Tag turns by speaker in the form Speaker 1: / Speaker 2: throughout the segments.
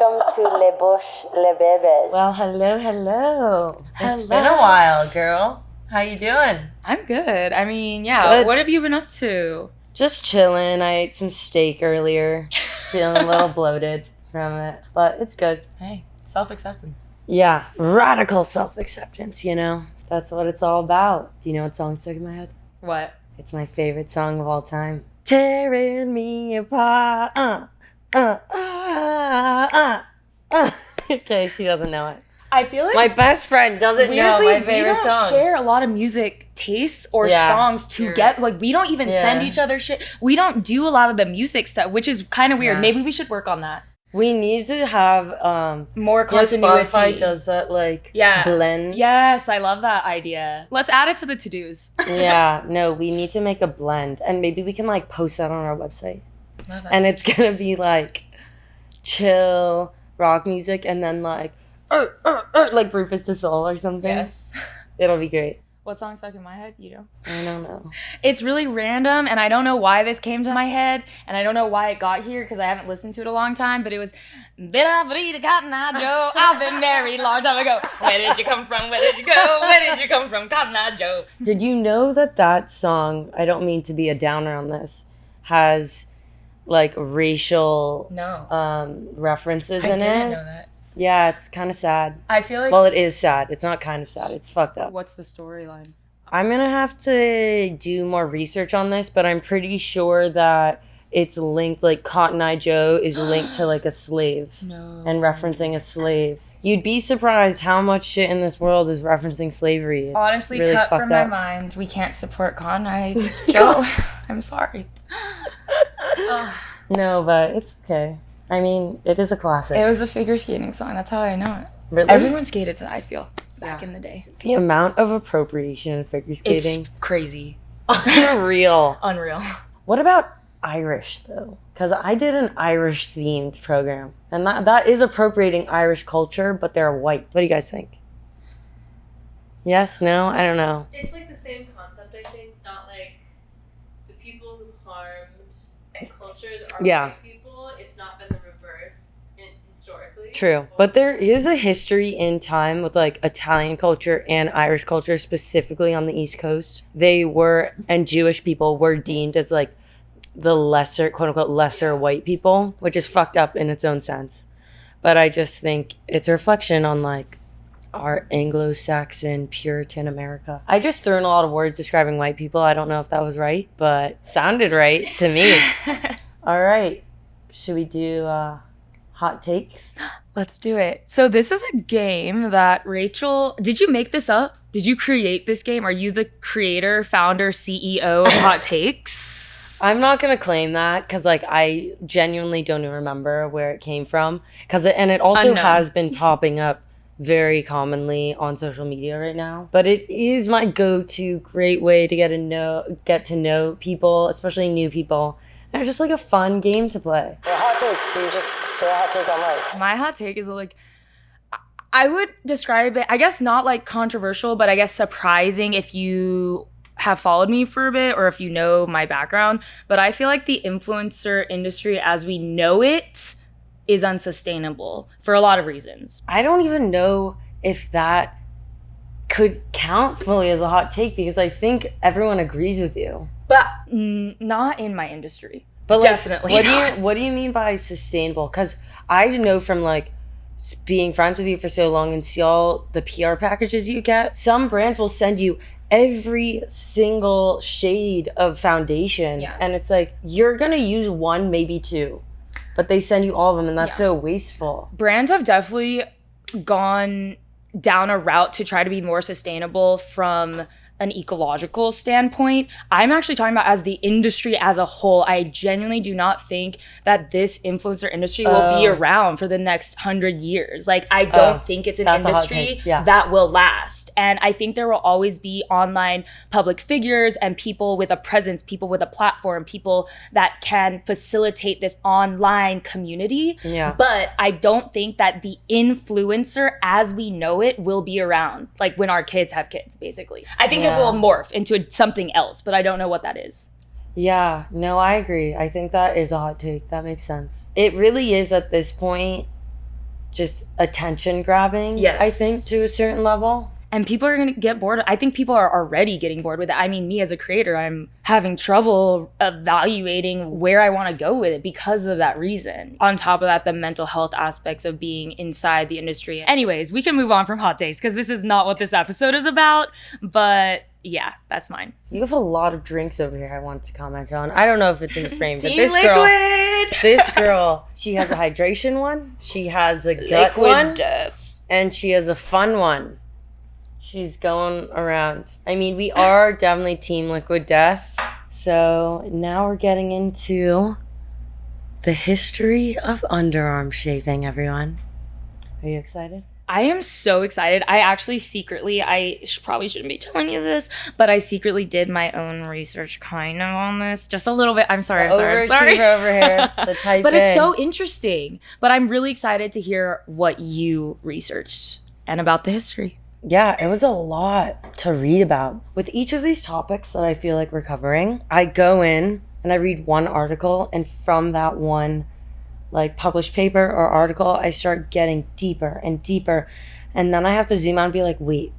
Speaker 1: welcome to Le Bouche Le Bebes.
Speaker 2: Well, hello. It's been a while, girl. How you doing?
Speaker 3: I'm good. I mean, yeah. Good. What have you been up to?
Speaker 2: Just chilling. I ate some steak earlier. Feeling a little bloated from it, but it's good.
Speaker 3: Hey, self-acceptance.
Speaker 2: Yeah, radical self-acceptance, you know? That's what it's all about. Do you know what song stuck in my head?
Speaker 3: What?
Speaker 2: It's my favorite song of all time. Tearing me apart. Okay, she doesn't know it.
Speaker 3: I feel like
Speaker 2: my best friend doesn't know my favorite song.
Speaker 3: We don't share a lot of music tastes or songs together. Like, we don't even send each other shit. We don't do a lot of the music stuff, which is kind of weird. Yeah. Maybe we should work on that.
Speaker 2: We need to have
Speaker 3: more continuity.
Speaker 2: Spotify does that blend.
Speaker 3: Yes, I love that idea. Let's add it to the to-dos.
Speaker 2: Yeah, no, we need to make a blend, and maybe we can post that on our website.
Speaker 3: Love that.
Speaker 2: And it's gonna be chill rock music, and then like Rufus to Soul or something.
Speaker 3: Yes,
Speaker 2: it'll be great.
Speaker 3: What song stuck in my head? You know?
Speaker 2: I don't know.
Speaker 3: It's really random, and I don't know why this came to my head, and I don't know why it got here because I haven't listened to it a long time, but it was Cotton Eye Joe. I've been married a long time ago. Where did you come from? Where did you go? Where did you come from? Cotton Eye Joe.
Speaker 2: Did you know that song, I don't mean to be a downer on this, has racial references in it?
Speaker 3: I didn't know that.
Speaker 2: Yeah, it's kind of sad.
Speaker 3: I feel like...
Speaker 2: Well, it is sad. It's not kind of sad. It's fucked up.
Speaker 3: What's the storyline?
Speaker 2: I'm going to have to do more research on this, but I'm pretty sure that it's linked, Cotton Eye Joe is linked to, a slave.
Speaker 3: No.
Speaker 2: And referencing a slave. You'd be surprised how much shit in this world is referencing slavery. It's
Speaker 3: honestly
Speaker 2: really
Speaker 3: cut from my
Speaker 2: up.
Speaker 3: mind. We can't support Cotton Eye Joe. I'm sorry.
Speaker 2: No, but it's okay. I mean, it is a classic.
Speaker 3: It was a figure skating song. That's how I know it.
Speaker 2: Really?
Speaker 3: Everyone skated to it, I feel, back in the day.
Speaker 2: The amount of appropriation in figure skating.
Speaker 3: It's crazy.
Speaker 2: Unreal.
Speaker 3: What
Speaker 2: about Irish, though? Because I did an Irish-themed program. And that is appropriating Irish culture, but they're white. What do you guys think? Yes? No? I don't know.
Speaker 4: It's the same concept, I think. It's not the people who've harmed cultures are white people. It's not been the reverse historically.
Speaker 2: True. But there is a history in time with Italian culture and Irish culture, specifically on the East Coast. They were, and Jewish people were deemed as the lesser, quote unquote, lesser white people, which is fucked up in its own sense. But I just think it's a reflection on our Anglo-Saxon Puritan America. I just threw in a lot of words describing white people. I don't know if that was right, but sounded right to me. All right. Should we do hot takes?
Speaker 3: Let's do it. So this is a game that Rachel... Did you make this up? Did you create this game? Are you the creator, founder, CEO of Hot Takes?
Speaker 2: I'm not going to claim that because I genuinely don't even remember where it came from. It also has been popping up very commonly on social media right now. But it is my go-to great way to get to know people, especially new people. And it's just a fun game to play.
Speaker 1: Your hot takes, you just say a hot take on life.
Speaker 3: My hot take is I would describe it, I guess not controversial, but I guess surprising if you have followed me for a bit or if you know my background. But I feel the influencer industry as we know it is unsustainable for a lot of reasons.
Speaker 2: I don't even know if that could count fully as a hot take because I think everyone agrees with you.
Speaker 3: But not in my industry.
Speaker 2: But
Speaker 3: definitely
Speaker 2: what do you mean by sustainable? Because I know from being friends with you for so long and see all the PR packages you get, some brands will send you every single shade of foundation.
Speaker 3: Yeah.
Speaker 2: And it's you're going to use one, maybe two. But they send you all of them and that's so wasteful.
Speaker 3: Brands have definitely gone down a route to try to be more sustainable from an ecological standpoint. I'm actually talking about as the industry as a whole. I genuinely do not think that this influencer industry will be around for the next 100 years. I don't think it's an industry that will last. And I think there will always be online public figures and people with a presence, people with a platform, people that can facilitate this online community.
Speaker 2: Yeah.
Speaker 3: But I don't think that the influencer as we know it will be around, when our kids have kids, basically. I think it will morph into something else, but I don't know what that is.
Speaker 2: Yeah, no, I agree. I think that is a hot take. That makes sense. It really is at this point just attention grabbing,
Speaker 3: Yes.
Speaker 2: I think, to a certain level.
Speaker 3: And people are going to get bored. I think people are already getting bored with it. I mean, me as a creator, I'm having trouble evaluating where I want to go with it because of that reason. On top of that, the mental health aspects of being inside the industry. Anyways, we can move on from hot takes because this is not what this episode is about. But yeah, that's mine.
Speaker 2: You have a lot of drinks over here I want to comment on. I don't know if it's in the frame, but
Speaker 3: Team
Speaker 2: this girl, she has a hydration one, she has a gut one, and she has a fun one. She's going around. I mean, we are definitely Team Liquid Death. So now we're getting into the history of underarm shaving, everyone. Are you excited?
Speaker 3: I am so excited. I actually secretly, probably shouldn't be telling you this, but I secretly did my own research kind of on this. Just a little bit. I'm sorry.
Speaker 2: Overachiever over here. The type
Speaker 3: But it's
Speaker 2: A.
Speaker 3: so interesting. But I'm really excited to hear what you researched and about the history.
Speaker 2: Yeah, it was a lot to read about. With each of these topics that I feel like we're covering, I go in and I read one article, and from that one like published paper or article, I start getting deeper and deeper. And then I have to zoom out and be like, wait,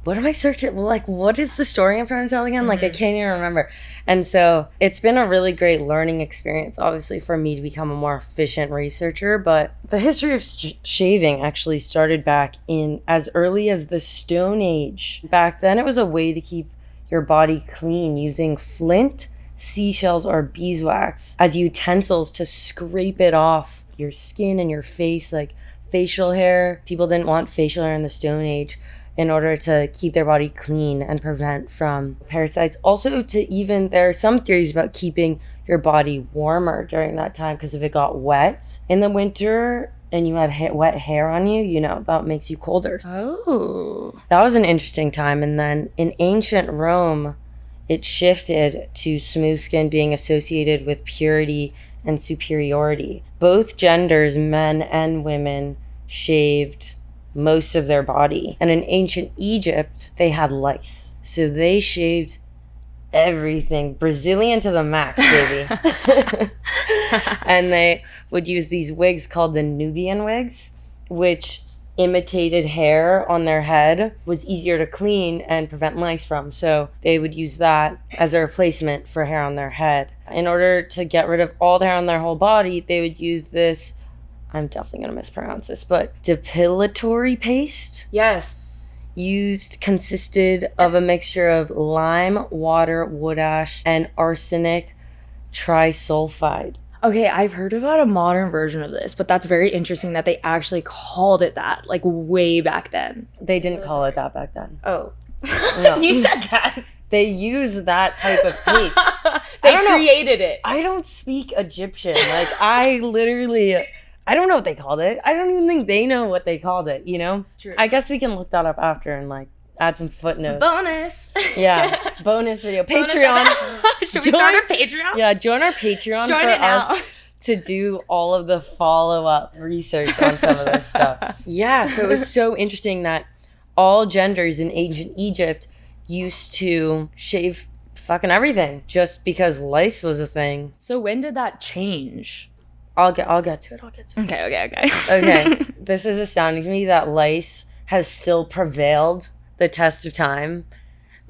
Speaker 2: what am I searching? Like, what is the story I'm trying to tell again? Like, I can't even remember. And so it's been a really great learning experience, obviously, for me to become a more efficient researcher. But the history of shaving actually started back in as early as the Stone Age. Back then, it was a way to keep your body clean using flint, seashells, or beeswax as utensils to scrape it off your skin and your face, like facial hair. People didn't want facial hair in the Stone Age in order to keep their body clean and prevent from parasites. Also, there are some theories about keeping your body warmer during that time, because if it got wet in the winter and you had wet hair on you, that makes you colder.
Speaker 3: Oh.
Speaker 2: That was an interesting time. And then in ancient Rome, it shifted to smooth skin being associated with purity and superiority. Both genders, men and women, shaved most of their body. And in ancient Egypt, they had lice. So they shaved everything. Brazilian to the max, baby. And they would use these wigs called the Nubian wigs, which imitated hair on their head, was easier to clean and prevent lice from. So they would use that as a replacement for hair on their head. In order to get rid of all the hair on their whole body, they would use this, I'm definitely going to mispronounce this, but depilatory paste.
Speaker 3: Yes.
Speaker 2: Consisted of a mixture of lime, water, wood ash, and arsenic trisulfide.
Speaker 3: Okay, I've heard about a modern version of this, but that's very interesting that they actually called it that, like, way back then.
Speaker 2: They didn't call it that back then.
Speaker 3: Oh.
Speaker 2: No.
Speaker 3: You said that.
Speaker 2: They use that type of paste.
Speaker 3: They created it.
Speaker 2: I don't speak Egyptian. Like, I don't know what they called it. I don't even think they know what they called it,
Speaker 3: True.
Speaker 2: I guess we can look that up after and, like, add some footnotes.
Speaker 3: Bonus.
Speaker 2: Yeah, bonus video. Patreon.
Speaker 3: Should we start a Patreon?
Speaker 2: Yeah, join our Patreon
Speaker 3: Join
Speaker 2: for
Speaker 3: it now.
Speaker 2: us to do all of the follow-up research on some of this stuff. Yeah, so it was so interesting that all genders in ancient Egypt used to shave fucking everything just because lice was a thing.
Speaker 3: So when did that change?
Speaker 2: I'll get to it.
Speaker 3: Okay.
Speaker 2: Okay, this is astounding to me that lice has still prevailed the test of time,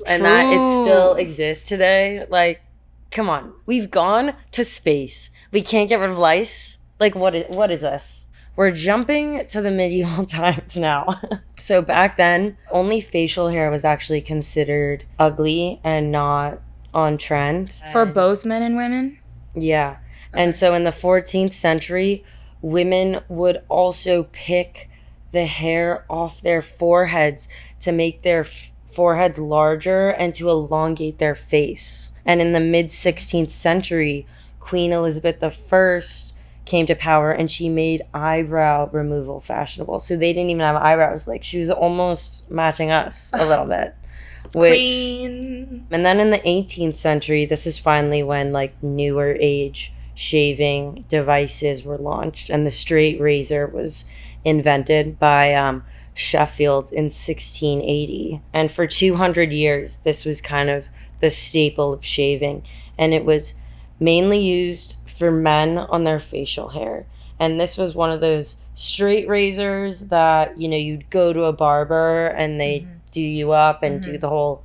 Speaker 2: and that it still exists today. Like, come on, we've gone to space. We can't get rid of lice. Like, what is this? We're jumping to the medieval times now. So back then, only facial hair was actually considered ugly and not on trend.
Speaker 3: For both men and women?
Speaker 2: Yeah. And so in the 14th century, women would also pick the hair off their foreheads to make their foreheads larger and to elongate their face. And in the mid-16th century, Queen Elizabeth I came to power and she made eyebrow removal fashionable. So they didn't even have eyebrows. Like, she was almost matching us a little bit.
Speaker 3: Queen.
Speaker 2: And then in the 18th century, this is finally when, like, newer age shaving devices were launched, and the straight razor was invented by Sheffield in 1680. And for 200 years, this was kind of the staple of shaving. And it was mainly used for men on their facial hair. And this was one of those straight razors that, you know, you'd go to a barber and they do you up and do the whole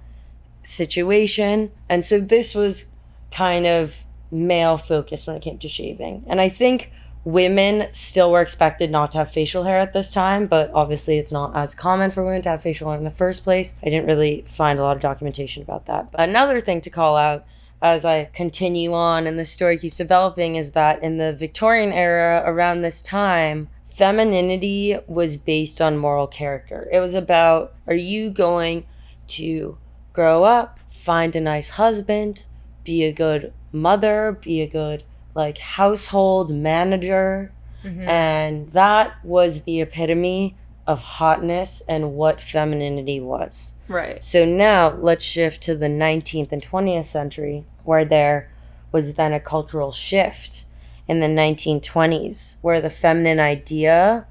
Speaker 2: situation. And so this was kind of male focused when it came to shaving. And I think women still were expected not to have facial hair at this time, but obviously it's not as common for women to have facial hair in the first place. I didn't really find a lot of documentation about that. But another thing to call out as I continue on and the story keeps developing is that in the Victorian era, around this time, femininity was based on moral character. It was about, are you going to grow up, find a nice husband, be a good mother, be a good like household manager. And that was the epitome of hotness and what femininity was.
Speaker 3: Right.
Speaker 2: So now let's shift to the 19th and 20th century, where there was then a cultural shift in the 1920s, where the feminine idea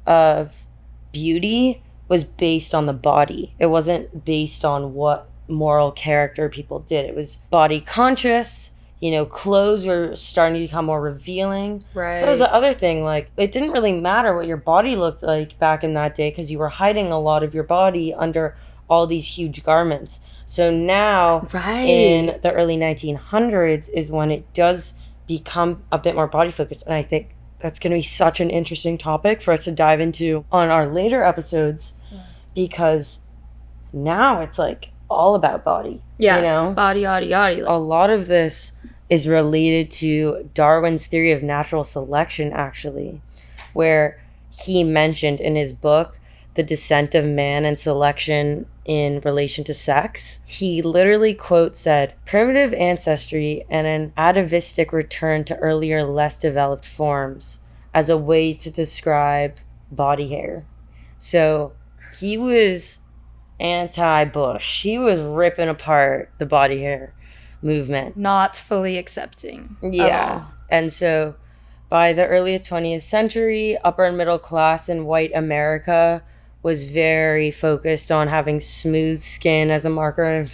Speaker 2: of beauty was based on the body. It wasn't based on what moral character people did. It was body conscious. You know, clothes were starting to become more revealing.
Speaker 3: Right.
Speaker 2: So that was the other thing. Like, it didn't really matter what your body looked like back in that day because you were hiding a lot of your body under all these huge garments. So now, in the early 1900s is when it does become a bit more body focused. And I think that's going to be such an interesting topic for us to dive into on our later episodes because now it's like all about body.
Speaker 3: Yeah.
Speaker 2: You know?
Speaker 3: Body, yaddy, yaddy.
Speaker 2: A lot of this is related to Darwin's theory of natural selection, actually, where he mentioned in his book, The Descent of Man and Selection in Relation to Sex. He literally, quote, said, primitive ancestry and an atavistic return to earlier, less developed forms as a way to describe body hair. So he was anti-Bush. He was ripping apart the body hair movement.
Speaker 3: Not fully accepting.
Speaker 2: Yeah. And so by the early 20th century, upper and middle class in white America was very focused on having smooth skin as a marker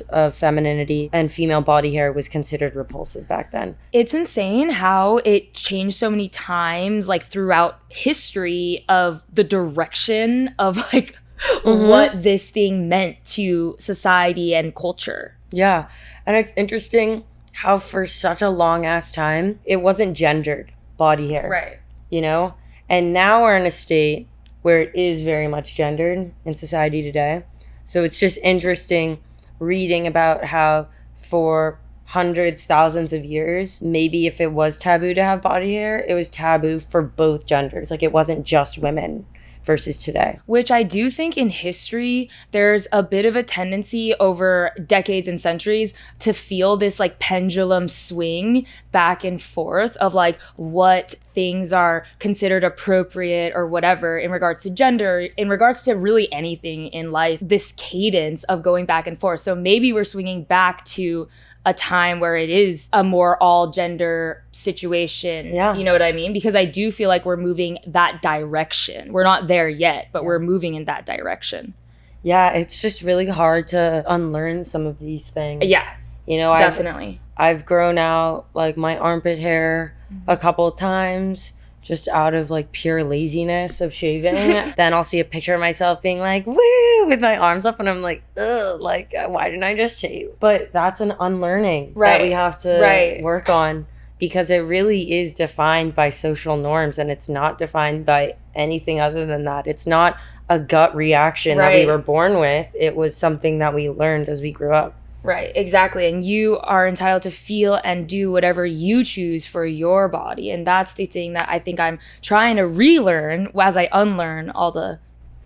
Speaker 2: of femininity, and female body hair was considered repulsive back then.
Speaker 3: It's insane how it changed so many times, like throughout history, of the direction of like what this thing meant to society and culture.
Speaker 2: Yeah. And it's interesting how for such a long ass time, it wasn't gendered body hair.
Speaker 3: Right.
Speaker 2: You know? And now we're in a state where it is very much gendered in society today. So it's just interesting reading about how for hundreds, thousands of years, maybe if it was taboo to have body hair, it was taboo for both genders. Like it wasn't just women versus today.
Speaker 3: Which I do think in history, there's a bit of a tendency over decades and centuries to feel this like pendulum swing back and forth of like what things are considered appropriate or whatever in regards to gender, in regards to really anything in life, this cadence of going back and forth. So maybe we're swinging back to a time where it is a more all gender situation.
Speaker 2: Yeah.
Speaker 3: You know what I mean? Because I do feel like we're moving that direction. We're not there yet, but we're moving in that direction.
Speaker 2: Yeah, it's just really hard to unlearn some of these things.
Speaker 3: Yeah.
Speaker 2: You know,
Speaker 3: definitely.
Speaker 2: I've grown out like my armpit hair a couple of times just out of like pure laziness of shaving. Then I'll see a picture of myself being like, woo, with my arms up, and I'm like, ugh, like, why didn't I just shave? But that's an unlearning that we have to work on, because it really is defined by social norms, and it's not defined by anything other than that. It's not a gut reaction that we were born with. It was something that we learned as we grew up.
Speaker 3: Right, exactly. And you are entitled to feel and do whatever you choose for your body. And that's the thing that I think I'm trying to relearn as I unlearn all the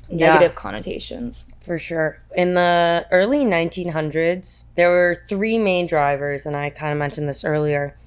Speaker 3: negative connotations.
Speaker 2: For sure. In the early 1900s, there were three main drivers, and I kind of mentioned this earlier,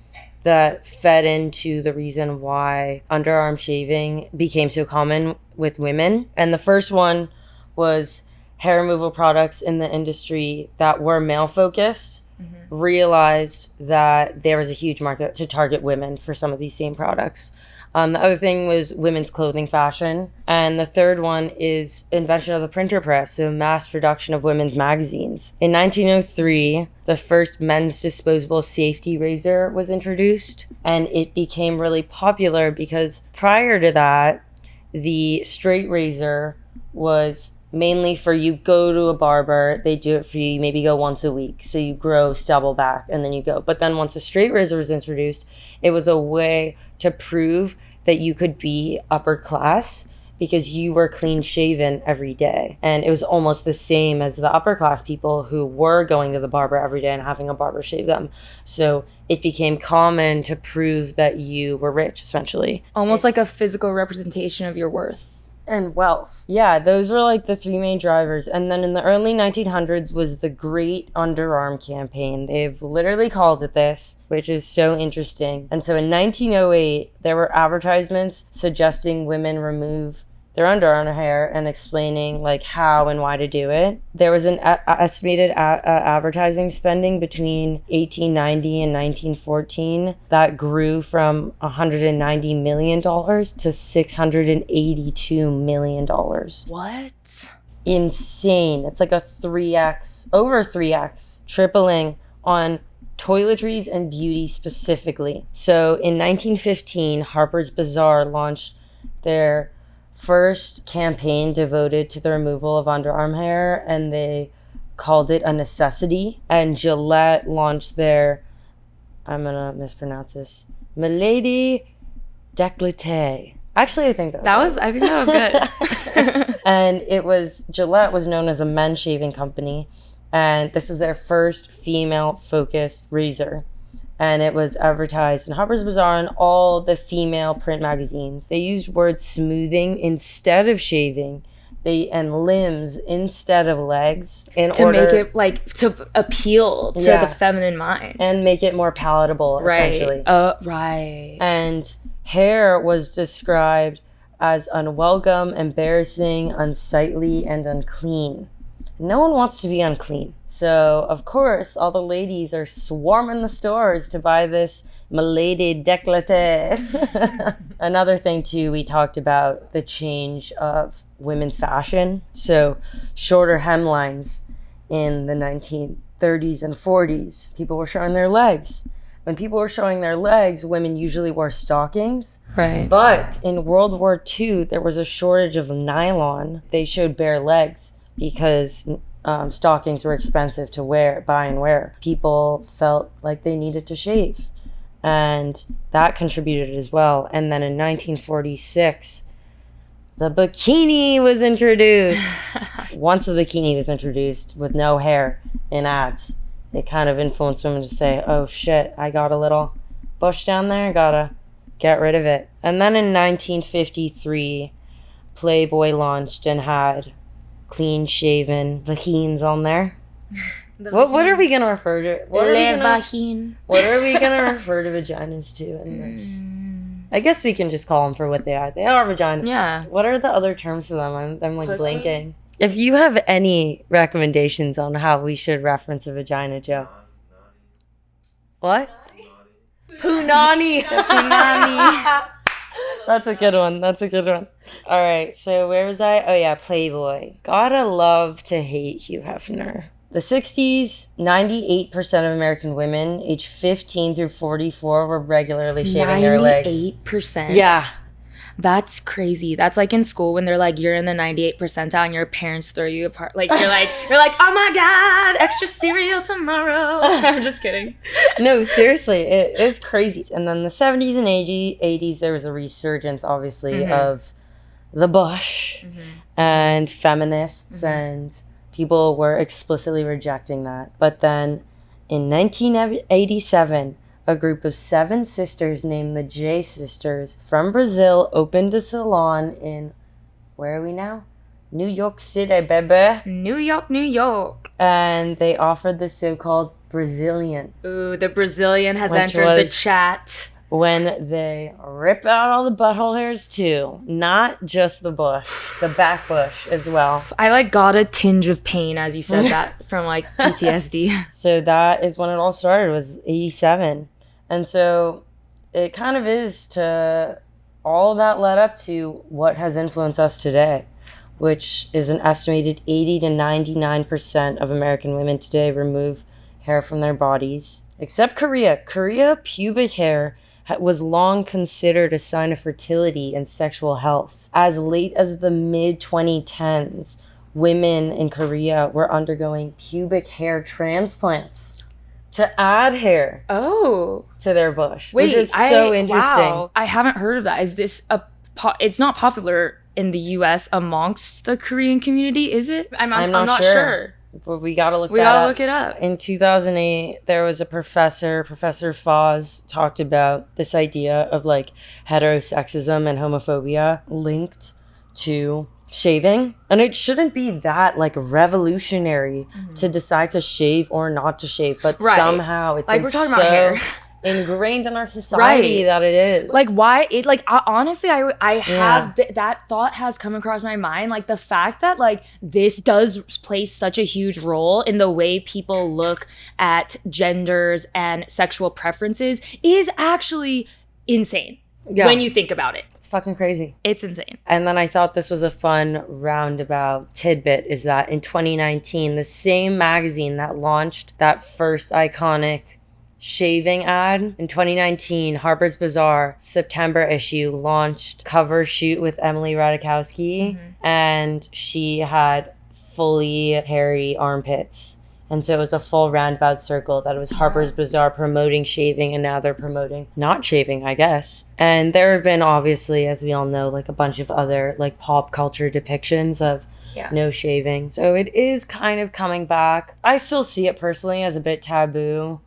Speaker 2: that fed into the reason why underarm shaving became so common with women. And the first one was hair removal products in the industry that were male focused realized that there was a huge market to target women for some of these same products. The other thing was women's clothing fashion. And the third one is invention of the printer press, so mass production of women's magazines. In 1903, the first men's disposable safety razor was introduced, and it became really popular because prior to that, the straight razor was mainly for you go to a barber, they do it for you, maybe go once a week. So you grow stubble back and then you go. But then once a straight razor was introduced, it was a way to prove that you could be upper class because you were clean shaven every day. And it was almost the same as the upper class people who were going to the barber every day and having a barber shave them. So it became common to prove that you were rich, essentially.
Speaker 3: Almost like a physical representation of your worth.
Speaker 2: And wealth. Yeah, those were like the three main drivers. And then in the early 1900s was the Great Underarm Campaign. They've literally called it this, which is so interesting. And so in 1908, there were advertisements suggesting women remove their underarm hair and explaining like how and why to do it. There was an estimated advertising spending between 1890 and 1914 that grew from $190 million to $682 million.
Speaker 3: What?
Speaker 2: Insane. It's like a 3x, over 3x, tripling on toiletries and beauty specifically. So in 1915, Harper's Bazaar launched their first campaign devoted to the removal of underarm hair, and they called it a necessity. And Gillette launched their, I'm gonna mispronounce this, Milady Décolleté. Actually, I think that was
Speaker 3: I think that was good.
Speaker 2: And Gillette was known as a men's shaving company, and this was their first female-focused razor. And it was advertised in Harper's Bazaar and all the female print magazines. They used words smoothing instead of shaving, and limbs instead of legs,
Speaker 3: make it like to appeal to the feminine mind
Speaker 2: and make it more palatable, essentially.
Speaker 3: Right.
Speaker 2: And hair was described as unwelcome, embarrassing, unsightly, and unclean. No one wants to be unclean. So, of course, all the ladies are swarming the stores to buy this Milady Décolleté. Another thing, too, we talked about the change of women's fashion. So, shorter hemlines in the 1930s and 40s. People were showing their legs. When people were showing their legs, women usually wore stockings.
Speaker 3: Right.
Speaker 2: But in World War II, there was a shortage of nylon. They showed bare legs because stockings were expensive to buy and wear. People felt like they needed to shave, and that contributed as well. And then in 1946, the bikini was introduced. Once the bikini was introduced with no hair in ads, it kind of influenced women to say, oh shit, I got a little bush down there, gotta get rid of it. And then in 1953, Playboy launched and had clean-shaven vaginas on there. What are we gonna refer to? What are we gonna refer to vaginas to in this? I guess we can just call them for what they are. They are vaginas.
Speaker 3: Yeah.
Speaker 2: What are the other terms for them? I'm like
Speaker 3: Pussy?
Speaker 2: blanking. If you have any recommendations on how we should reference a vagina, Joe. What? Punani.
Speaker 3: Punani.
Speaker 2: That's a good one. All right, so where was I? Oh, yeah, Playboy. Gotta love to hate Hugh Hefner. The 60s, 98% of American women aged 15 through 44 were regularly shaving their legs.
Speaker 3: 98%?
Speaker 2: Yeah.
Speaker 3: That's crazy. That's like in school when they're like, you're in the 98 percentile and your parents throw you apart. Like, you're like, oh my God, extra cereal tomorrow. I'm just kidding.
Speaker 2: No, seriously, it is crazy. And then the 70s and 80s, there was a resurgence, obviously, of the bush and feminists, and people were explicitly rejecting that. But then in 1987, a group of 7 sisters named the J Sisters from Brazil opened a salon in, where are we now? New York City, baby.
Speaker 3: New York.
Speaker 2: And they offered the so-called Brazilian.
Speaker 3: Ooh, the Brazilian has entered the chat.
Speaker 2: when they rip out all the butthole hairs too. Not just the bush, the back bush as well.
Speaker 3: I like got a tinge of pain as you said that from like PTSD.
Speaker 2: So that is when it all started, was 87. And so it kind of is to all that led up to what has influenced us today, which is an estimated 80 to 99% of American women today remove hair from their bodies. Except Korea. Korea, pubic hair was long considered a sign of fertility and sexual health. As late as the mid-2010s, women in Korea were undergoing pubic hair transplants to add hair
Speaker 3: Oh.
Speaker 2: to their bush,
Speaker 3: Wait,
Speaker 2: which is so interesting.
Speaker 3: Wow. I haven't heard of that. Is this it's not popular in the US amongst the Korean community, is it? I'm not sure.
Speaker 2: But we gotta look
Speaker 3: We
Speaker 2: that
Speaker 3: gotta
Speaker 2: up.
Speaker 3: look it up.
Speaker 2: In 2008, there was a Professor Foz, talked about this idea of like heterosexism and homophobia linked to shaving. And it shouldn't be that like revolutionary to decide to shave or not to shave, but
Speaker 3: Right.
Speaker 2: somehow it's
Speaker 3: Like,
Speaker 2: been
Speaker 3: we're talking
Speaker 2: so
Speaker 3: about hair.
Speaker 2: ingrained in our society that it is.
Speaker 3: Like, why it like honestly I have that thought has come across my mind, like the fact that like this does play such a huge role in the way people look at genders and sexual preferences is actually insane when you think about it.
Speaker 2: It's fucking crazy.
Speaker 3: It's insane.
Speaker 2: And then I thought this was a fun roundabout tidbit, is that in 2019, the same magazine that launched that first iconic shaving ad in 2019, Harper's Bazaar September issue launched cover shoot with Emily Ratajkowski, and she had fully hairy armpits. And so it was a full roundabout circle that it was Harper's Bazaar promoting shaving, and now they're promoting not shaving, I guess. And there have been, obviously, as we all know, like a bunch of other like pop culture depictions of no shaving. So it is kind of coming back. I still see it personally as a bit taboo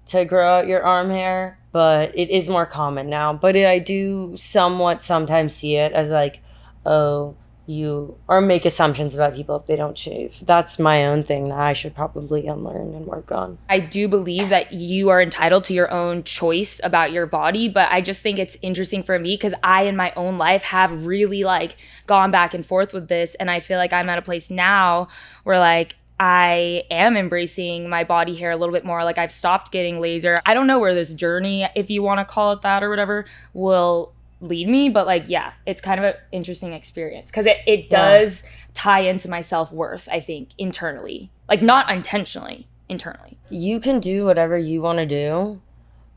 Speaker 2: to grow out your arm hair, but it is more common now. But I do somewhat sometimes see it as like, oh, you, or make assumptions about people if they don't shave. That's my own thing that I should probably unlearn and work on.
Speaker 3: I do believe that you are entitled to your own choice about your body, but I just think it's interesting for me because I, in my own life, have really like gone back and forth with this, and I feel like I'm at a place now where like I am embracing my body hair a little bit more. Like I've stopped getting laser. I don't know where this journey, if you want to call it that or whatever, will lead me, but like it's kind of an interesting experience because it does tie into my self-worth, I think, internally, like not intentionally, internally.
Speaker 2: You can do whatever you want to do,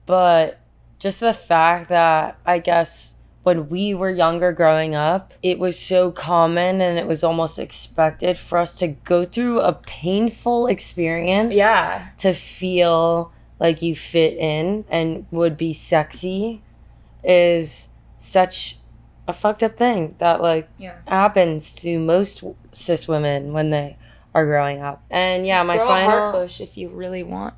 Speaker 2: but just the fact that I guess when we were younger growing up, it was so common and it was almost expected for us to go through a painful experience to feel like you fit in and would be sexy is such a fucked up thing that like happens to most cis women when they are growing up. And my
Speaker 3: Grow
Speaker 2: final
Speaker 3: a heart bush if you really want.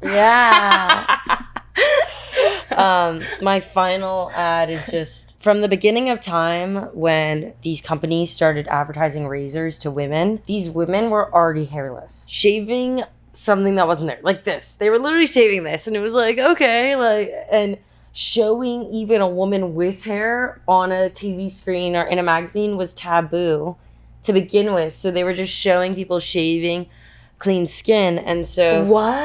Speaker 2: My final ad is just from the beginning of time when these companies started advertising razors to women. These women were already hairless, shaving something that wasn't there, like this. They were literally shaving this, and it was like, okay, like, and showing even a woman with hair on a TV screen or in a magazine was taboo to begin with. So they were just showing people shaving clean skin. And so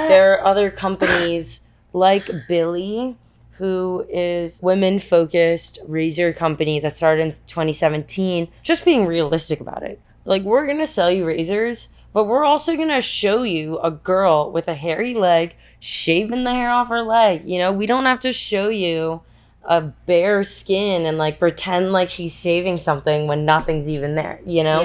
Speaker 2: there are other companies like Billy, who is women-focused razor company that started in 2017, just being realistic about it. Like, we're going to sell you razors, but we're also going to show you a girl with a hairy leg shaving the hair off her leg. You know, we don't have to show you a bare skin and like pretend like she's shaving something when nothing's even there, you know?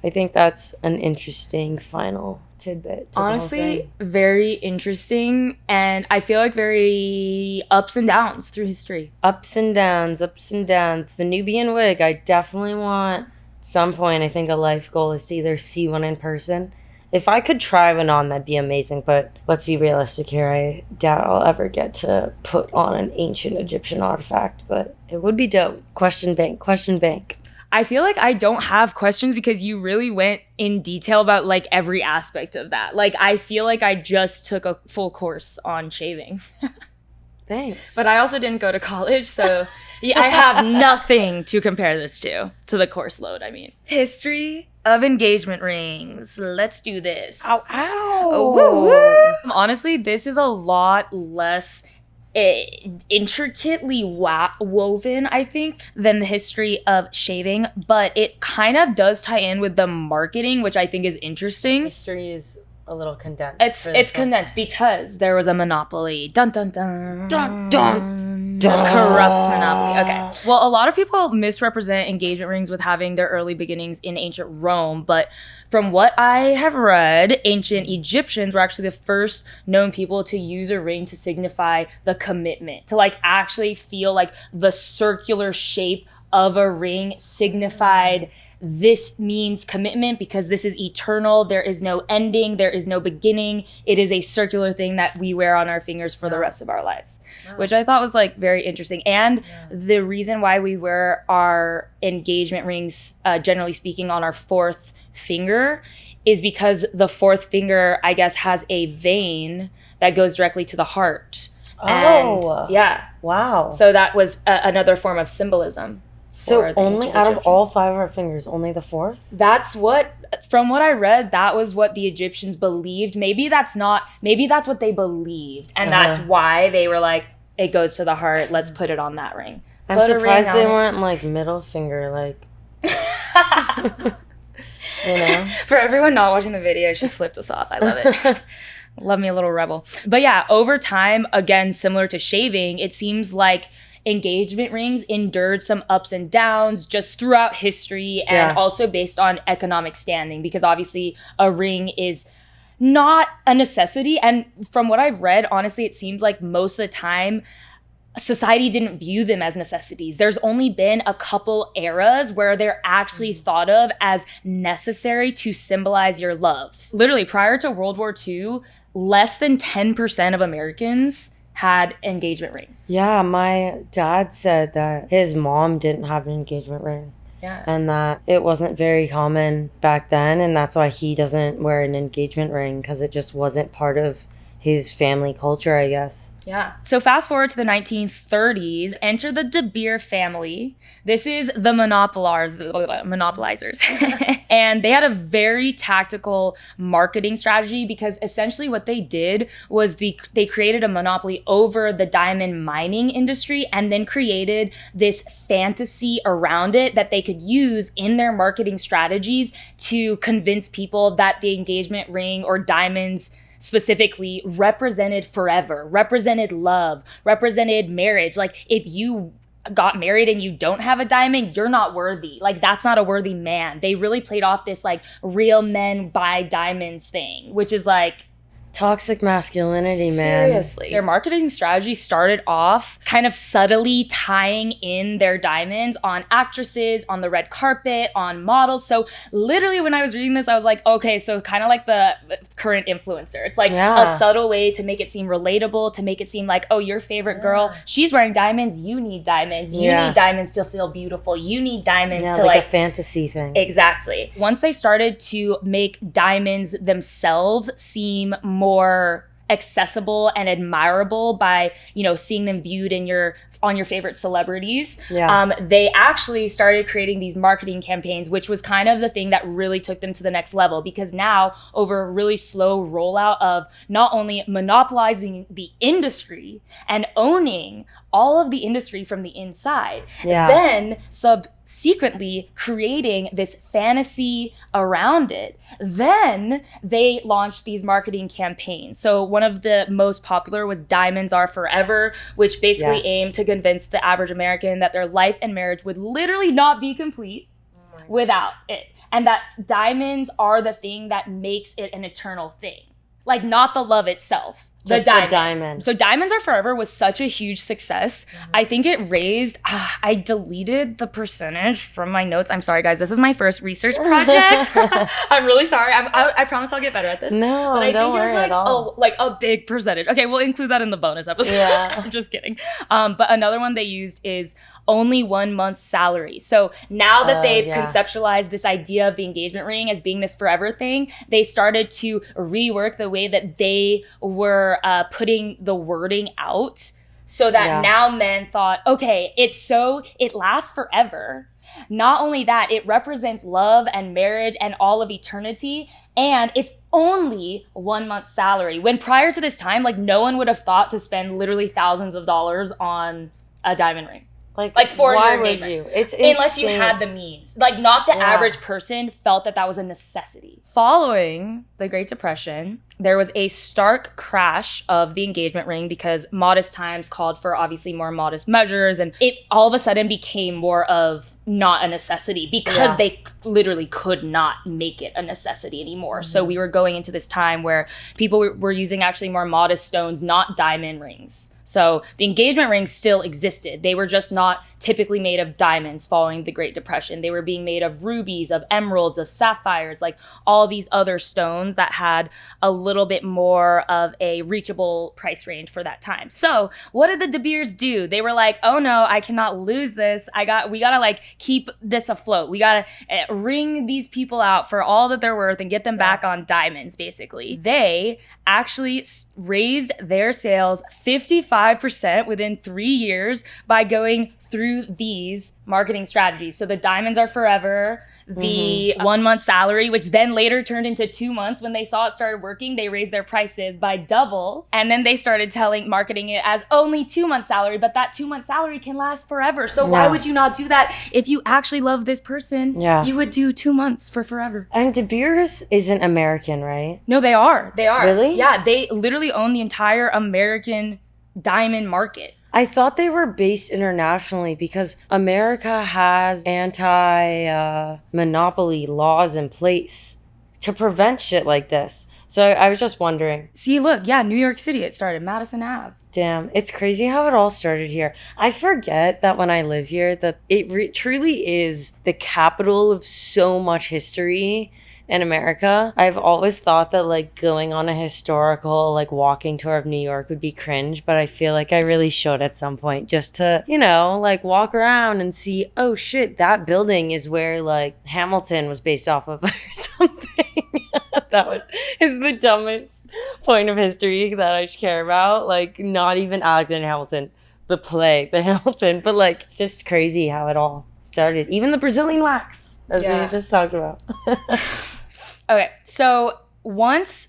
Speaker 2: I think that's an interesting final tidbit.
Speaker 3: Honestly, very interesting, and I feel like very ups and downs through history.
Speaker 2: Ups and downs, ups and downs. The Nubian wig, I definitely want, at some point, I think a life goal is to either see one in person. If I could try one on, that'd be amazing, but let's be realistic here. I doubt I'll ever get to put on an ancient Egyptian artifact, but it would be dope. Question bank, question bank.
Speaker 3: I feel like I don't have questions because you really went in detail about like every aspect of that. Like I feel like I just took a full course on shaving.
Speaker 2: Thanks.
Speaker 3: But I also didn't go to college, so yeah, I have nothing to compare this to the course load, I mean. History of engagement rings. Let's do this.
Speaker 2: Ow, ow.
Speaker 3: Oh, woo, woo. Honestly, this is a lot less intricately woven, I think, than the history of shaving, but it kind of does tie in with the marketing, which I think is interesting.
Speaker 2: History is a little condensed.
Speaker 3: It's condensed because there was a monopoly. Dun dun dun.
Speaker 2: Dun, dun,
Speaker 3: The
Speaker 2: dun.
Speaker 3: corrupt monopoly. Okay. Well, a lot of people misrepresent engagement rings with having their early beginnings in ancient Rome, but from what I have read, ancient Egyptians were actually the first known people to use a ring to signify the commitment, to like actually feel like the circular shape of a ring signified this means commitment because this is eternal. There is no ending. There is no beginning. It is a circular thing that we wear on our fingers for the rest of our lives, which I thought was like very interesting. And the reason why we wear our engagement rings, generally speaking, on our fourth finger is because the fourth finger, I guess, has a vein that goes directly to the heart.
Speaker 2: Oh.
Speaker 3: And, yeah.
Speaker 2: Wow.
Speaker 3: So that was another form of symbolism.
Speaker 2: So only
Speaker 3: ancient
Speaker 2: out of
Speaker 3: Egyptians.
Speaker 2: all 5 of our fingers, only the fourth?
Speaker 3: That's what, from what I read, that was what the Egyptians believed. Maybe that's what they believed. And that's why they were like, it goes to the heart, let's put it on that ring.
Speaker 2: I'm
Speaker 3: Put a
Speaker 2: surprised
Speaker 3: ring
Speaker 2: they
Speaker 3: on it.
Speaker 2: weren't like middle finger, like, you know?
Speaker 3: For everyone not watching the video, she flipped us off. I love it. Love me a little rebel. But yeah, over time, again, similar to shaving, it seems like engagement rings endured some ups and downs just throughout history and also based on economic standing, because obviously a ring is not a necessity. And from what I've read, honestly, it seems like most of the time society didn't view them as necessities. There's only been a couple eras where they're actually thought of as necessary to symbolize your love. Literally, prior to World War II, less than 10% of Americans had engagement rings.
Speaker 2: Yeah, my dad said that his mom didn't have an engagement ring.
Speaker 3: Yeah.
Speaker 2: And that it wasn't very common back then, and that's why he doesn't wear an engagement ring, because it just wasn't part of his family culture, I guess.
Speaker 3: Yeah. So fast forward to the 1930s, enter the De Beer family. This is the monopolizers. And they had a very tactical marketing strategy, because essentially what they did was they created a monopoly over the diamond mining industry and then created this fantasy around it that they could use in their marketing strategies to convince people that the engagement ring or diamonds specifically represented forever, represented love, represented marriage. Like, if you got married and you don't have a diamond, you're not worthy. Like, that's not a worthy man. They really played off this like real men buy diamonds thing, which is like
Speaker 2: Toxic masculinity, man.
Speaker 3: seriously. Their marketing strategy started off kind of subtly tying in their diamonds on actresses, on the red carpet, on models. So literally when I was reading this, I was like, okay, so kind of like the current influencer. It's like a subtle way to make it seem relatable, to make it seem like, oh, your favorite girl, she's wearing diamonds, you need diamonds. You need diamonds to feel beautiful. You need diamonds to
Speaker 2: like a fantasy thing.
Speaker 3: Exactly. Once they started to make diamonds themselves seem more accessible and admirable by, you know, seeing them viewed in on your favorite celebrities, they actually started creating these marketing campaigns, which was kind of the thing that really took them to the next level, because now, over a really slow rollout of not only monopolizing the industry and owning all of the industry from the inside, then subsequently creating this fantasy around it, then they launched these marketing campaigns. So one of the most popular was Diamonds Are Forever, which basically aimed to convince the average American that their life and marriage would literally not be complete without it. And that diamonds are the thing that makes it an eternal thing. Like, not the love itself. The diamond. So Diamonds Are Forever was such a huge success. I think it raised, I deleted the percentage from my notes. I'm sorry, guys. This is my first research project. I'm really sorry. I promise I'll get better at this.
Speaker 2: No,
Speaker 3: but I
Speaker 2: don't
Speaker 3: think it was
Speaker 2: worry at all.
Speaker 3: like a big percentage. Okay, we'll include that in the bonus episode.
Speaker 2: Yeah.
Speaker 3: I'm just kidding. But another one they used is only 1 month's salary. So now that they've conceptualized this idea of the engagement ring as being this forever thing, they started to rework the way that they were putting the wording out So that now men thought, okay, it lasts forever. Not only that, it represents love and marriage and all of eternity, and it's only 1 month's salary. When prior to this time, like, no one would have thought to spend literally thousands of dollars on a diamond ring. Like for
Speaker 2: why
Speaker 3: your
Speaker 2: would
Speaker 3: engagement.
Speaker 2: you? It's
Speaker 3: unless you
Speaker 2: insane.
Speaker 3: had the means. Like, not the average person felt that was a necessity. Following the Great Depression, there was a stark crash of the engagement ring because modest times called for obviously more modest measures, and it all of a sudden became more of not a necessity because they literally could not make it a necessity anymore. So we were going into this time where people were using actually more modest stones, not diamond rings. So the engagement rings still existed. They were just not typically made of diamonds following the Great Depression. They were being made of rubies, of emeralds, of sapphires, like all these other stones that had a little bit more of a reachable price range for that time. So what did the De Beers do? They were like, oh no, I cannot lose this. We gotta like keep this afloat. We gotta wring these people out for all that they're worth and get them back on diamonds, basically. They actually raised their sales 55% within 3 years by going through these marketing strategies. So the diamonds are forever, the 1 month salary, which then later turned into 2 months. When they saw it started working, they raised their prices by double. And then they started marketing it as only 2 months salary, but that 2 month salary can last forever. So why would you not do that? If you actually love this person, you would do 2 months for forever.
Speaker 2: And De Beers isn't American, right?
Speaker 3: No, they are. They are.
Speaker 2: Really?
Speaker 3: Yeah, they literally own the entire American diamond market.
Speaker 2: I thought they were based internationally because America has anti-monopoly laws in place to prevent shit like this. So I was just wondering.
Speaker 3: See, look, New York City, it started, Madison Ave.
Speaker 2: Damn, it's crazy how it all started here. I forget that when I live here, that it truly is the capital of so much history in America. I've always thought that like going on a historical like walking tour of New York would be cringe, but I feel like I really should at some point just to, like walk around and see, oh shit, that building is where like Hamilton was based off of or something. Is the dumbest point of history that I care about. Like, not even Alexander Hamilton, the play, the Hamilton, but like it's just crazy how it all started. Even the Brazilian wax, as we just talked about.
Speaker 3: Okay, so once,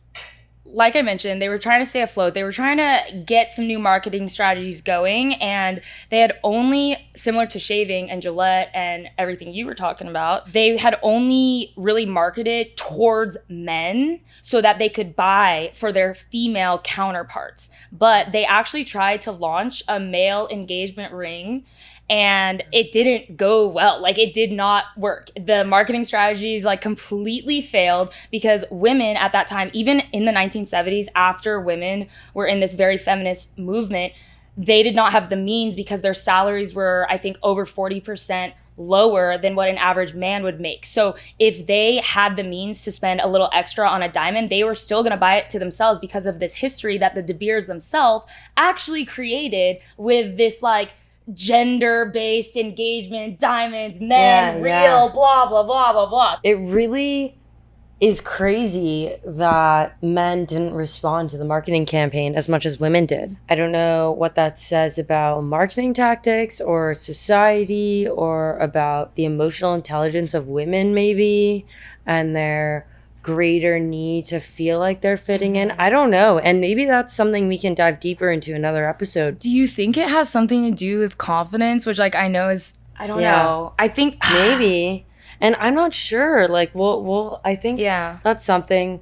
Speaker 3: like I mentioned, they were trying to stay afloat. They were trying to get some new marketing strategies going, and they had only, similar to shaving and Gillette and everything you were talking about, they had only really marketed towards men so that they could buy for their female counterparts. But they actually tried to launch a male engagement ring, and it didn't go well. Like, it did not work. The marketing strategies like completely failed because women at that time, even in the 1970s, after women were in this very feminist movement, they did not have the means because their salaries were, I think, over 40% lower than what an average man would make. So if they had the means to spend a little extra on a diamond, they were still going to buy it to themselves because of this history that the De Beers themselves actually created with this like gender-based engagement, diamonds, men, real, blah, blah, blah, blah, blah.
Speaker 2: It really is crazy that men didn't respond to the marketing campaign as much as women did. I don't know what that says about marketing tactics or society or about the emotional intelligence of women maybe and their greater need to feel like they're fitting in. I don't know. And maybe that's something we can dive deeper into another episode.
Speaker 3: Do you think it has something to do with confidence, which like I know is, I don't know. I think
Speaker 2: maybe. And I'm not sure. Like, I think that's something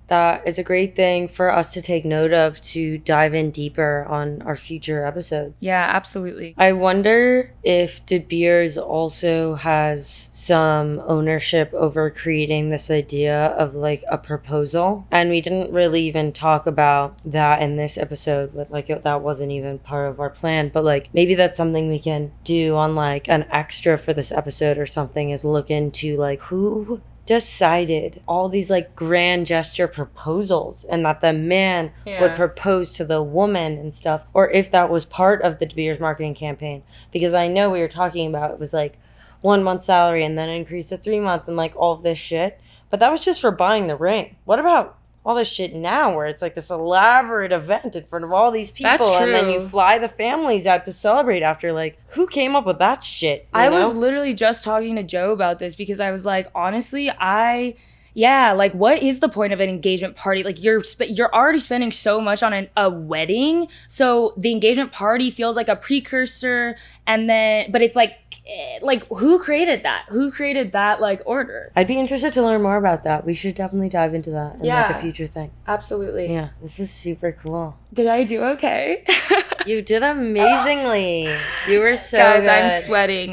Speaker 2: that is a great thing for us to take note of to dive in deeper on our future episodes.
Speaker 3: Yeah, absolutely.
Speaker 2: I wonder if De Beers also has some ownership over creating this idea of like a proposal. And we didn't really even talk about that in this episode, but like that wasn't even part of our plan. But like maybe that's something we can do on like an extra for this episode or something, is look into like who decided all these like grand gesture proposals and that the man would propose to the woman and stuff, or if that was part of the De Beers marketing campaign. Because I know we were talking about it was like 1 month salary and then increase to 3 month and like all of this shit, but that was just for buying the ring. What about all this shit now where it's like this elaborate event in front of all these people.
Speaker 3: That's
Speaker 2: And then
Speaker 3: true.
Speaker 2: you fly the families out to celebrate after. Like, who came up with that shit?
Speaker 3: I
Speaker 2: know?
Speaker 3: was literally just talking to Joe about this because I was like, honestly, like, what is the point of an engagement party? Like, you're already spending so much on a wedding, so the engagement party feels like a precursor, but it's like who created that? Who created that like order?
Speaker 2: I'd be interested to learn more about that. We should definitely dive into that in like
Speaker 3: Yeah.
Speaker 2: a future thing.
Speaker 3: Absolutely.
Speaker 2: Yeah, this is super cool.
Speaker 3: Did I do okay?
Speaker 2: You did amazingly. You were so
Speaker 3: Guys,
Speaker 2: good.
Speaker 3: I'm sweating.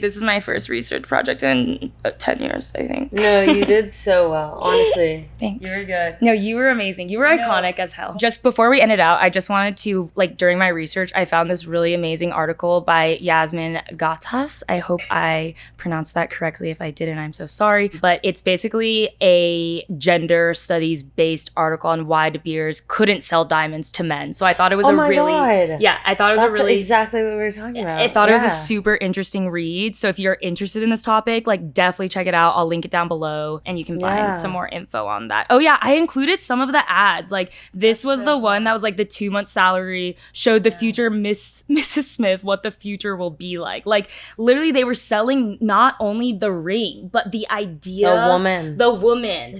Speaker 3: This is my first research project in 10 years, I think.
Speaker 2: No, you did so well, honestly.
Speaker 3: Thanks.
Speaker 2: You were good.
Speaker 3: No, you were amazing. You were iconic as hell. Just before we end it out, I just wanted to, like, during my research, I found this really amazing article by Yasmin Gatas. I hope I pronounced that correctly. If I didn't, I'm so sorry. But it's basically a gender studies based article on why De Beers couldn't sell diamonds to men. So I thought it was
Speaker 2: Oh my God.
Speaker 3: Yeah, I thought it was
Speaker 2: That's
Speaker 3: a really
Speaker 2: exactly what we were talking about.
Speaker 3: I thought it was a
Speaker 2: Yeah.
Speaker 3: super interesting read. So if you're interested in this topic, like, definitely check it out. I'll link it down below and you can
Speaker 2: Yeah.
Speaker 3: find some more info on that. Oh yeah, I included some of the ads. Like, this was the one that was like the 2-month salary, showed the future Mrs. Smith what the future will be like. Like, literally they were selling not only the ring, but the idea,
Speaker 2: The woman,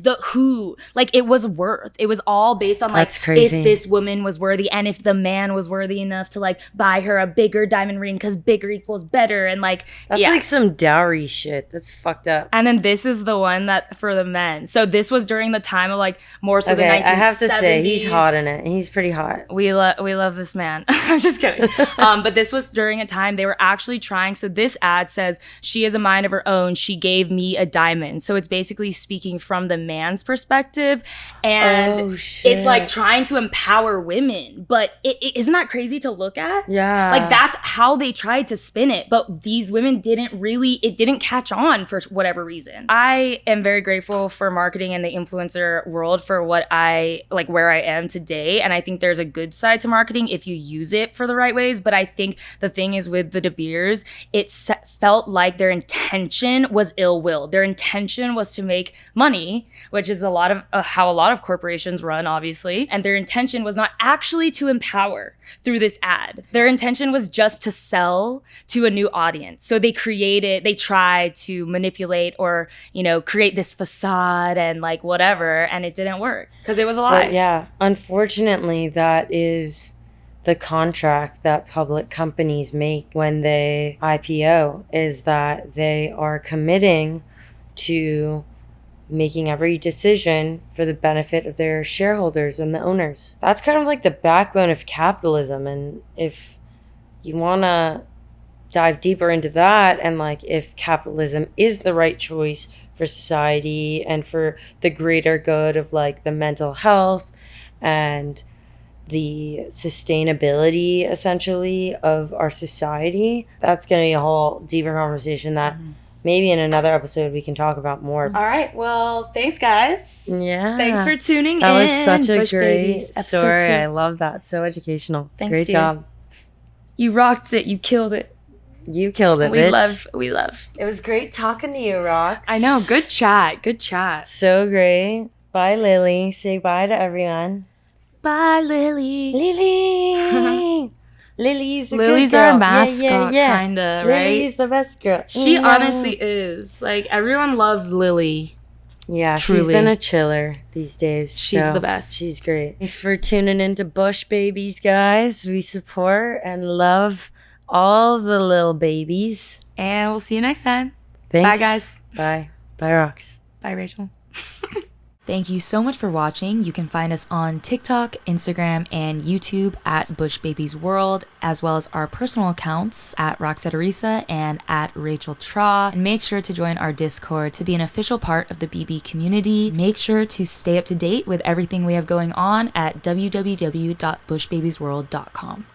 Speaker 3: the who. Like, it was worth. It was all based on like,
Speaker 2: That's crazy.
Speaker 3: if this woman was worthy and if the man was worthy enough to like buy her a bigger diamond ring because bigger equals better, and like,
Speaker 2: That's like some dowry shit. That's fucked up.
Speaker 3: and then this is the one that for the men. So this was during the time of like more so the
Speaker 2: Okay,
Speaker 3: 1970s.
Speaker 2: I have to say, he's hot in it. He's pretty hot.
Speaker 3: We love this man. I'm just kidding. But this was during a time they were actually trying. So this ad says, she has a mind of her own. She gave me a diamond. So it's basically speaking from the man's perspective. And
Speaker 2: Oh, shit.
Speaker 3: it's like trying to empower women. But isn't that crazy to look at?
Speaker 2: Yeah.
Speaker 3: Like, that's how they tried to spin it. But these women it didn't catch on for whatever reason. I am very grateful for marketing and the influencer world for where I am today. And I think there's a good side to marketing if you use it for the right ways. But I think the thing is with the De Beers, it felt like their intention was ill will. Their intention was to make money, which is a lot of how a lot of corporations run, obviously. And their intention was not actually to empower through this ad. Their intention was just to sell to a new audience. So they tried to manipulate or, create this facade and like whatever, and it didn't work because it was a lie.
Speaker 2: But yeah, unfortunately, that is the contract that public companies make when they IPO, is that they are committing to making every decision for the benefit of their shareholders and the owners. That's kind of like the backbone of capitalism. And if you want to dive deeper into that, and like if capitalism is the right choice for society and for the greater good of like the mental health and the sustainability essentially of our society, that's going to be a whole deeper conversation that maybe in another episode we can talk about more.
Speaker 3: All right. Well, thanks, guys.
Speaker 2: Yeah.
Speaker 3: Thanks for tuning in.
Speaker 2: That was such a
Speaker 3: Bush
Speaker 2: great
Speaker 3: Babies, episode
Speaker 2: story.
Speaker 3: 2.
Speaker 2: I love that. So educational.
Speaker 3: Thanks,
Speaker 2: Great
Speaker 3: dude.
Speaker 2: job.
Speaker 3: You rocked it. You killed it.
Speaker 2: You killed it,
Speaker 3: We
Speaker 2: bitch.
Speaker 3: love.
Speaker 2: It was great talking to you, Rox.
Speaker 3: I know. Good chat.
Speaker 2: So great. Bye, Lily. Say bye to everyone.
Speaker 3: Bye, Lily.
Speaker 2: Lily. Lily's a
Speaker 3: Lily's
Speaker 2: good girl.
Speaker 3: our mascot, kinda, right?
Speaker 2: Lily's the best girl.
Speaker 3: She
Speaker 2: Yeah.
Speaker 3: honestly is. Like, everyone loves Lily.
Speaker 2: Yeah,
Speaker 3: Truly.
Speaker 2: she's been a chiller these days.
Speaker 3: She's
Speaker 2: so
Speaker 3: the best.
Speaker 2: She's great. Thanks for tuning into Bush Babies, guys. We support and love all the little babies.
Speaker 3: And we'll see you next time.
Speaker 2: Thanks.
Speaker 3: Bye, guys.
Speaker 2: Bye. Bye, Rox.
Speaker 3: Bye, Rachel.
Speaker 5: Thank you so much for watching. You can find us on TikTok, Instagram, and YouTube at Bush Babies World, as well as our personal accounts at Roxette Arisa and at Rachel Tra. And make sure to join our Discord to be an official part of the BB community. Make sure to stay up to date with everything we have going on at www.bushbabiesworld.com.